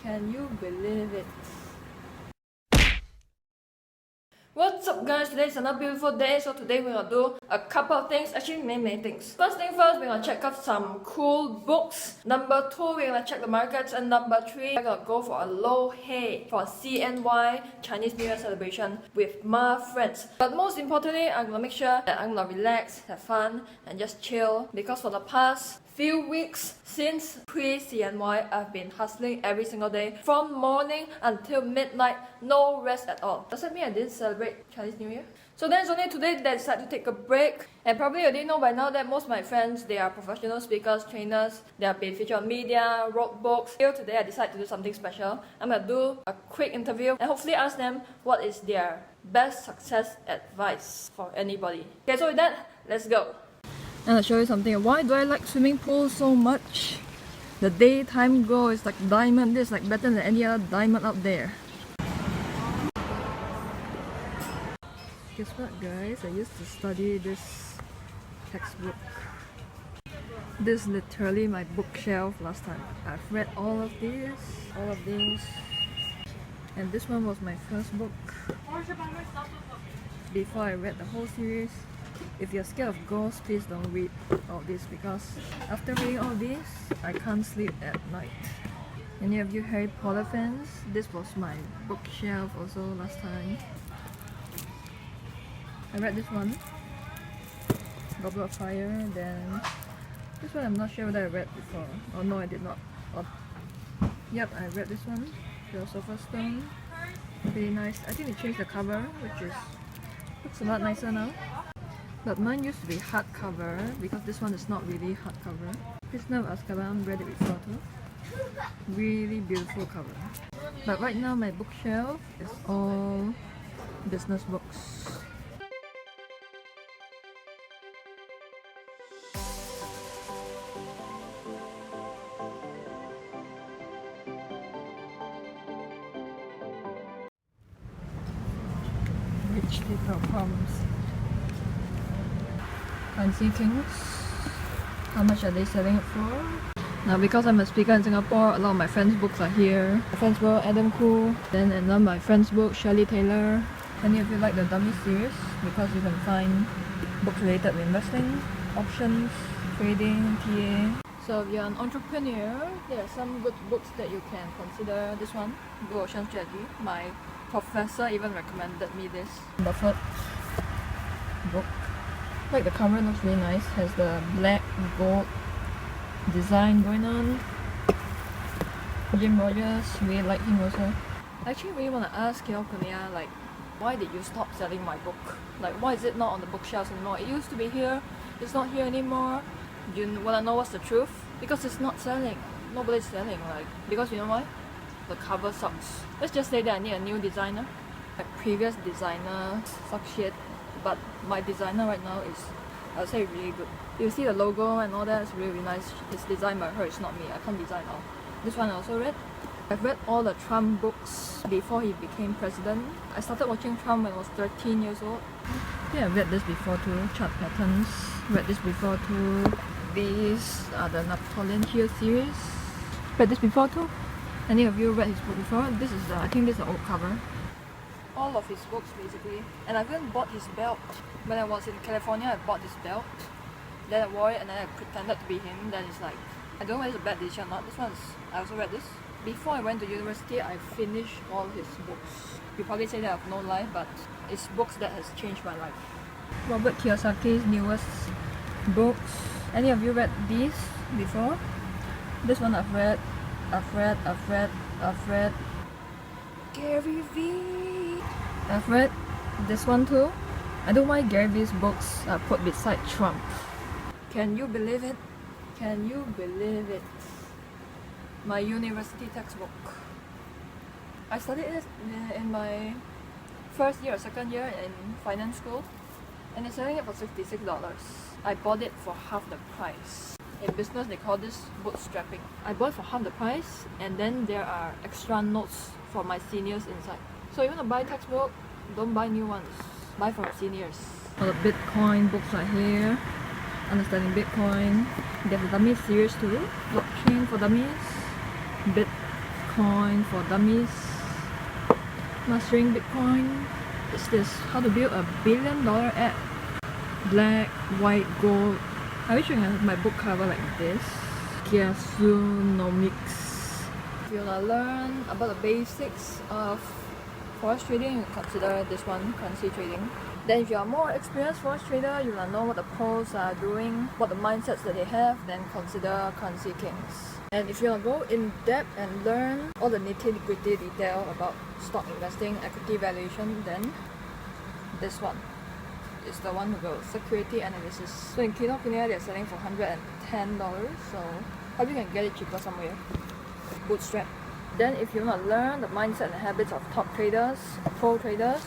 Can you believe it? What's up guys, today is another beautiful day. So today we're gonna do a couple of things, actually many things. First thing first, we're gonna check out some cool books. Number 2, we're gonna check the markets. And number 3, we're gonna go for a low hay for CNY Chinese New Year celebration with my friends. But most importantly, I'm gonna make sure that I'm gonna relax, have fun and just chill, because for the past few weeks since pre-CNY, I've been hustling every single day from morning until midnight, no rest at all. Does that mean I didn't celebrate Chinese New Year? So then it's only today that I decided to take a break. And probably you didn't know by now that most of my friends, they are professional speakers, trainers, they have been featured on media, wrote books. Here today I decided to do something special. I'm gonna do a quick interview and hopefully ask them what is their best success advice for anybody. Okay, so with that, let's go. And I'll show you something. Why do I like swimming pools so much? The daytime glow is like diamond. This is like better than any other diamond out there. Guess what guys? I used to study this textbook. This is literally my bookshelf last time. I've read all of these. And this one was my first book. Before I read the whole series. If you're scared of ghosts, please don't read all this, because after reading all this, I can't sleep at night. Any of you Harry Potter fans? This was my bookshelf also last time. I read this one, Goblet of Fire, then this one I'm not sure whether I read before. Oh no, I did not. Oh. Yep, I read this one, Philosopher's Stone. Pretty nice. I think they changed the cover, which looks a lot nicer now. But mine used to be hardcover, because this one is not really hardcover. Prisoner of Azkaban, read it before too. Really beautiful cover. But right now my bookshelf is all business books. Rich people problems. Fancy things. How much are they selling it for? Now because I'm a speaker in Singapore, a lot of my friends' books are here. My friend's book, Adam Khoo. Then another my friend's book, Shirley Taylor. Any of you like the Dummy series? Because you can find books related to investing, options, trading, TA. So if you're an entrepreneur, there are some good books that you can consider. This one, Blue Ocean Strategy. My professor even recommended me this. Buffett book. Like the cover looks really nice, has the black gold design going on. Jim Rogers, really like him also. I actually really want to ask Kinokuniya, like, why did you stop selling my book? Like, why is it not on the bookshelves anymore? It used to be here, it's not here anymore. Do you want to know what's the truth? Because it's not selling. Nobody's selling, like, because you know why? The cover sucks. Let's just say that I need a new designer. My previous designer sucks shit. But my designer right now is, I would say, really good. You see the logo and all that, it's really nice. It's designed by her, it's not me. I can't design all. This one I also read. I've read all the Trump books before he became president. I started watching Trump when I was 13 years old. Yeah, I've read this before too. Chart patterns. Read this before too. These are the Napoleon Hill series. Read this before too. Any of you read his book before? This is I think this is the old cover. All of his books basically, and I even bought his belt. When I was in California, I bought this belt, then I wore it and then I pretended to be him. Then it's like, I don't know whether it's a bad decision or not. This one's, I also read this. Before I went to university, I finished all his books. You probably say that I have no life, but it's books that has changed my life. Robert Kiyosaki's newest books. Any of you read these before? This one I've read. Gary Vee. I've read this one too. I don't know why Gary Vee's books are put beside Trump. Can you believe it? Can you believe it? My university textbook. I studied it in my first year or second year in finance school, and it's selling it for $66. I bought it for half the price. In business, they call this bootstrapping. I bought it for half the price, and then there are extra notes for my seniors inside. So you want to buy textbook, don't buy new ones. Buy from seniors. All the Bitcoin books are here. Understanding Bitcoin. They have the Dummies series too. Blockchain for Dummies. Bitcoin for Dummies. Mastering Bitcoin. It's this how to build a $1 billion app. Black, white, gold. I wish I could have my book cover like this. Kiasunomics. If you wanna learn about the basics of forex trading, you consider this one, currency trading. Then if you are more experienced forex trader, you wanna know what the pros are doing, what the mindsets that they have, then consider Currency Kings. And if you wanna go in depth and learn all the nitty-gritty detail about stock investing, equity valuation, then this one is the one who goes security analysis. So in Kinokuniya, they're selling for $110, so probably you can get it cheaper somewhere. Bootstrap. Then if you want to learn the mindset and habits of top traders, pro traders,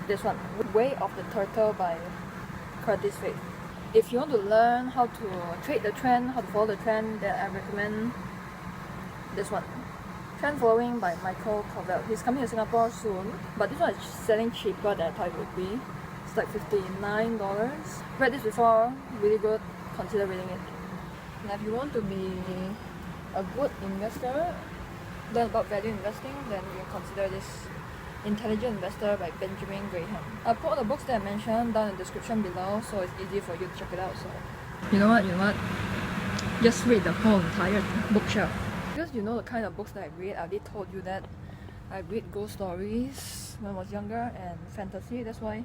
this one, Way of the Turtle by Curtis Faith. If you want to learn how to trade the trend, how to follow the trend, then I recommend this one. Trend Following by Michael Covell. He's coming to Singapore soon, but this one is selling cheaper than I thought it would be. It's like $59. Read this before, really good, consider reading it. And if you want to be a good investor, learn about value investing, then you can consider this Intelligent Investor by Benjamin Graham. I'll put all the books that I mentioned down in the description below, so it's easy for you to check it out. So you know what? Just read the whole entire bookshelf. Because you know the kind of books that I read, I already told you that I read ghost stories when I was younger and fantasy. That's why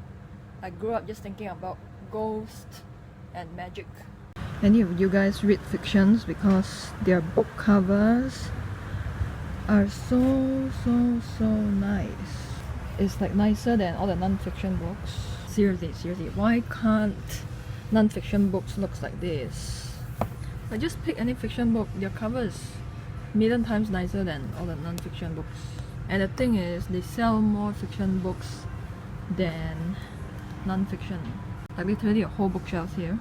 I grew up just thinking about ghosts and magic. Any of you guys read fictions because their book covers are so nice. It's like nicer than all the non-fiction books. Seriously, why can't non-fiction books look like this? I just pick any fiction book, their cover is a million times nicer than all the non-fiction books. And the thing is, they sell more fiction books than non-fiction. Like literally a whole bookshelf here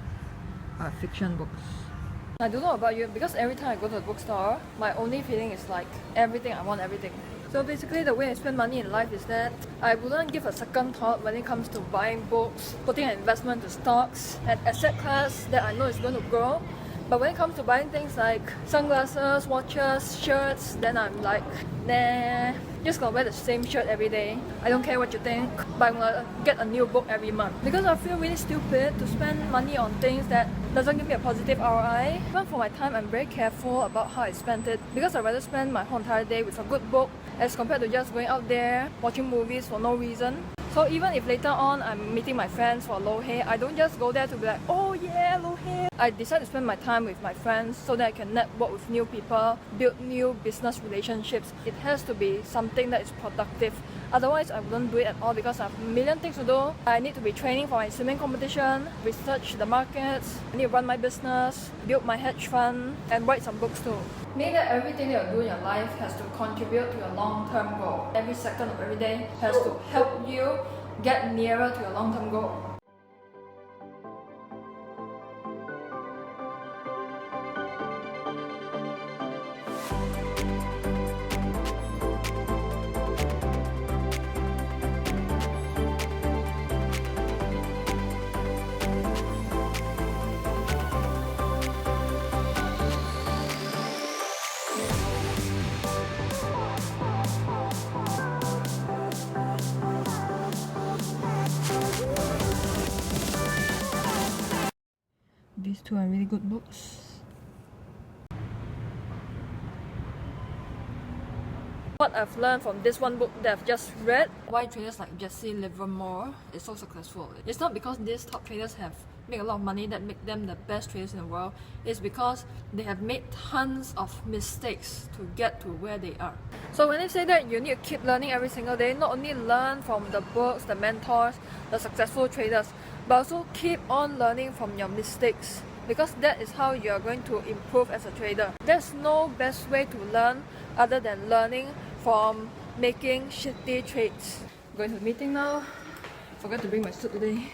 are fiction books. I don't know about you, because every time I go to the bookstore, my only feeling is like everything, I want everything. So basically the way I spend money in life is that I wouldn't give a second thought when it comes to buying books, putting an investment to stocks, an asset class that I know is going to grow. But when it comes to buying things like sunglasses, watches, shirts, then I'm like, nah, just gonna wear the same shirt every day. I don't care what you think, but I'm gonna get a new book every month. Because I feel really stupid to spend money on things that doesn't give me a positive ROI. Even for my time, I'm very careful about how I spend it, because I'd rather spend my whole entire day with a good book as compared to just going out there watching movies for no reason. So even if later on I'm meeting my friends for low hay, I don't just go there to be like, oh yeah, low hay. I decide to spend my time with my friends so that I can network with new people, build new business relationships. It has to be something that is productive. Otherwise, I wouldn't do it at all because I have a million things to do. I need to be training for my swimming competition, research the markets, I need to run my business, build my hedge fund, and write some books too. Make that everything that you do in your life has to contribute to your long-term goal. Every second of every day has to help you get nearer to your long-term goal. These two are really good books. What I've learned from this one book that I've just read, why traders like Jesse Livermore is so successful. It's not because these top traders have made a lot of money that make them the best traders in the world. It's because they have made tons of mistakes to get to where they are. So when I say that you need to keep learning every single day, not only learn from the books, the mentors, the successful traders, but also keep on learning from your mistakes, because that is how you are going to improve as a trader. There's no best way to learn other than learning from making shitty trades. I'm going to the meeting now. Forgot to bring my suit today.